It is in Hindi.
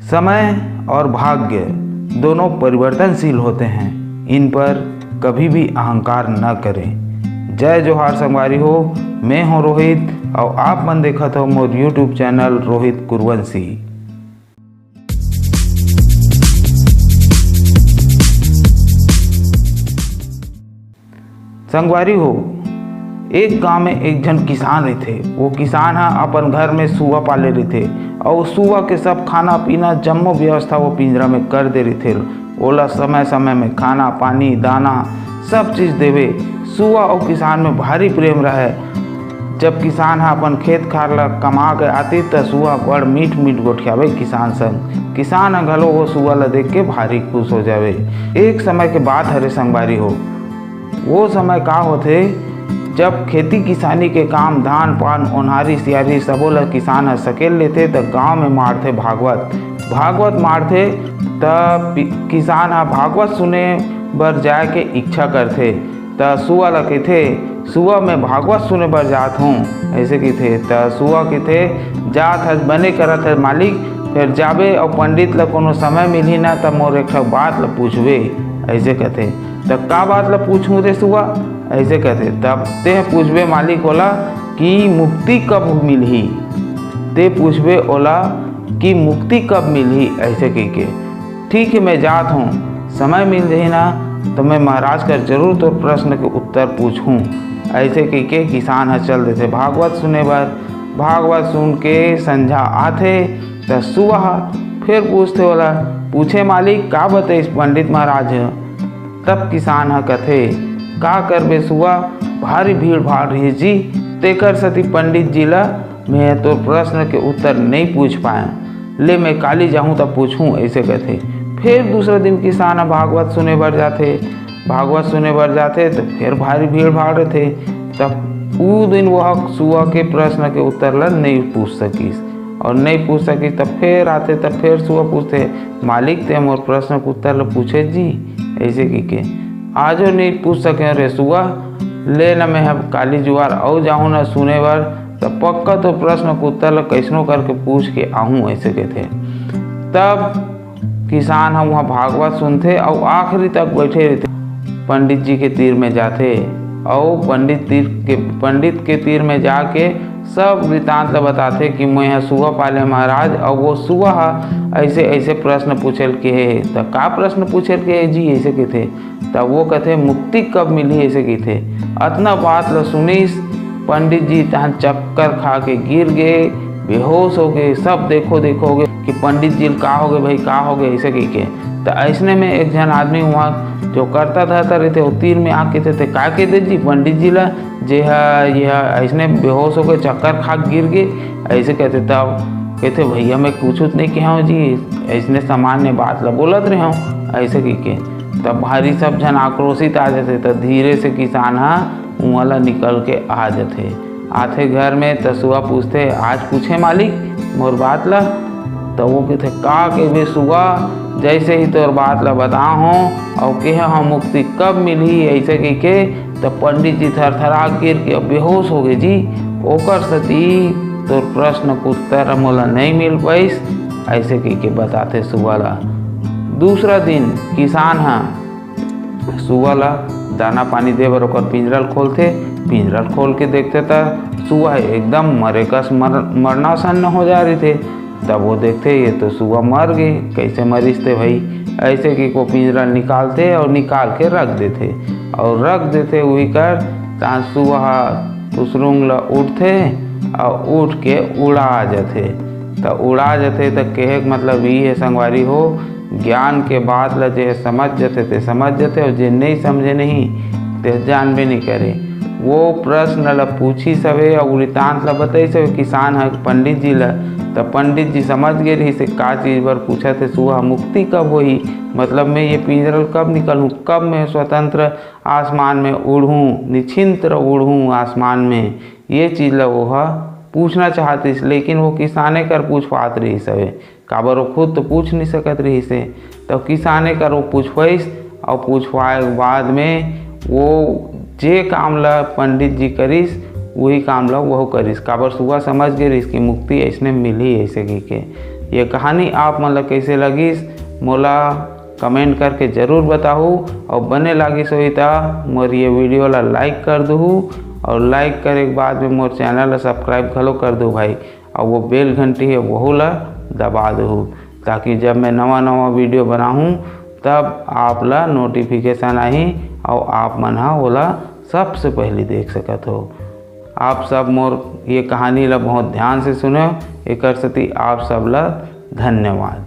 समय और भाग्य दोनों परिवर्तनशील होते हैं, इन पर कभी भी अहंकार न करें। जय जोहार संगवारी हो, मैं हूँ रोहित और आप मन देखत हो मोर यूट्यूब चैनल रोहित कुरवंशी। संगवारी हो, एक गांव में एक जन किसान रहे। वो किसान हा अपन घर में सुअर पाले रहे और सुअर के सब खाना पीना जम्मो व्यवस्था वो पिंजरा में कर दे रहे। ओला समय समय में खाना पानी दाना सब चीज़ देवे। सुअर और किसान में भारी प्रेम रहे। जब किसान हा अपन खेत खार ला कमा के आती तो सुअर बड़ मीठ मीठ गोठियावे किसान संग। किसान हा घलो वो सुअर ला देख के भारी खुश हो जावे। एक समय के बात हरे संगवारी हो, वो समय का होथे जब खेती किसानी के काम धान पान ओन्हारी सियारी सबो ला किसान ह सकेल लेथे त गांव में मारथे भागवत मारथे। तब किसान ह भागवत सुने बर जाए के इच्छा करथे। त सुअर ला कथे सुअर मैं भागवत सुने बर जात हूँ, ऐसे कथे। त सुअर कथे जात हस बने करत है मालिक, फिर जाबे और पंडित ला कोनो समय मिलही ना त मोर एक बात ला पूछबे, ऐसे कथे। तब का बात ला पूछूं रे सुअर, ऐसे कहते। तब ते पूछबे मालिक ओला कि मुक्ति कब मिलही, ते पूछबे ओला कि मुक्ति कब मिलही, ऐसे कह के। ठीक है मैं जात हूँ, समय मिल जाही ना तो मैं महाराज कर जरूर तो प्रश्न के उत्तर पूछूं, ऐसे कह के किसान ह चल देते भागवत सुने बर। भागवत सुन के संझा आथे तो सुअर फिर पूछते ओला, पूछे मालिक का बताइस पंडित महाराज। तब किसान ह कथे का करबे सुअर, भारी भीड़ भाड़ रही जी, तेकर सती पंडित जी ला मैं तो प्रश्न के उत्तर नहीं पूछ पाए, ले मैं काली जाऊँ तब पूछूं, ऐसे कहते। फिर दूसरे दिन किसान भागवत सुने बर जाते तो फिर भारी भीड़ भाड़ रहे। तब उ दिन वह सुअर के प्रश्न के उत्तर ला नहीं पूछ सकीस तब फिर आते तब फिर सुअर पूछते मालिक ते मोर प्रश्न के उत्तर ला पूछे जी, ऐसे के आजो नहीं पूछ सके रे सुअर, ले न मैं काली जुआर औ जाऊँ न सुने बर तब पक्का तो प्रश्न के उत्तर ला कैसनो करके पूछ के आहूँ, ऐसे कहते। तब किसान हम वहाँ भागवत सुनते और आखिरी तक बैठे रहते। पंडित जी के तीर में जाते और पंडित के तीर में जाके सब वृतांत ला बताते कि मैं यहाँ सुअर पाले महाराज, और वो सुअर ऐसे ऐसे प्रश्न पूछल के है। तो का प्रश्न पूछल के है जी, ऐसे कहते। तब वो कहते मुक्ति कब मिली, ऐसे कहते। अतना बात ला सुनीस पंडित जी तहन चक्कर खा के गिर गए, बेहोश हो गए। सब देखोगे कि पंडित जी का हो गए भाई, का हो गए, ऐसे कह के। तो ऐसने में एक जन आदमी वहाँ जो करता धरता रहते वो तीर में आके थे का कहते जी पंडित जी ला जे यह ऐसने बेहोश हो गए चक्कर खा गिर गए, ऐसे कहते। तब कहते भैया मैं कुछ नहीं कहा जी, ऐसने सामान्य बात ला बोलत रहे हूँ, ऐसे कह के। तब भारी सब जन आक्रोशित आ जाते। तो धीरे से किसान वहाँ ला निकल के आ जाते। आते घर में तो सुअर पूछते आज पूछे मालिक मोर बात ला। तो वो कहते का कहबे सुअर, जैसे ही तोर बात ला बता हूँ और कहे हम मुक्ति कब मिली, ऐसे कह के। तो पंडित जी थरथरा गिर के बेहोश हो गए जी। ओकर सती तोर प्रश्न के उत्तर मोला नहीं मिल पाइस, ऐसे कह के बताते सुअर ला। दूसरा दिन किसान सुअर ला दाना पानी दे बर ओकर पिंजरल खोलते। पिंजरल खोल के देखते तो सुअर एकदम मरे कस मरना सन्न हो जा रही थे। तब वो देखते ये तो सुअर मर गए, कैसे मरीस थे भाई, ऐसे कि को पिंजरा निकालते और निकाल के रख देते वही कर। तहाँ सुअर उसरुंग ला उठते और उठ के उड़ा जाते। तो कहे मतलब ये है संगवारी हो, ज्ञान के बात ला जे समझ जाते और जे नहीं समझे नहीं ते जानबे नहीं करे। वो प्रश्न ला पूछी सवे और वृतांत ला बताई सवे किसान है पंडित जी ला। तो पंडित जी समझ गए रही से का चीज़ पर पूछा थे सुअर मुक्ति कब होई, मतलब मैं ये पिंजरल कब निकलूँ, कब मैं स्वतंत्र आसमान में उड़ूँ, निश्चिंत उड़ूँ आसमान में, ये चीज़ ला वो पूछना चाहती। लेकिन वो किसाने कर पूछ पात रही सवे, काबर वो खुद तो पूछ नहीं सकत रही से। तो किसाने कर वो पूछवाइस और पूछवाए बाद में वो जे काम ला पंडित जी करिस वही काम ला वह करिस। काबर सुअर समझ गए इसकी मुक्ति ऐसने मिली, ऐसे कह के। ये कहानी आप मन ला कैसे लगिस मोला कमेंट करके ज़रूर बताहू। और बने लागिस होई ता मोर ये वीडियो ला लाइक कर दहू और लाइक करे के बाद में मोर चैनल ला सब्सक्राइब घलो कर दो भाई। और वो बेल घंटी है वहू ला दबा दहू ताकि जब मैं नवा वीडियो बनाऊँ तब आप ला नोटिफिकेशन आही और आप मन हा ओला सबसे पहले देख सकत हो। आप सब मोर ये कहानी ला बहुत ध्यान से सुनो। एक सेती आप सब ला धन्यवाद।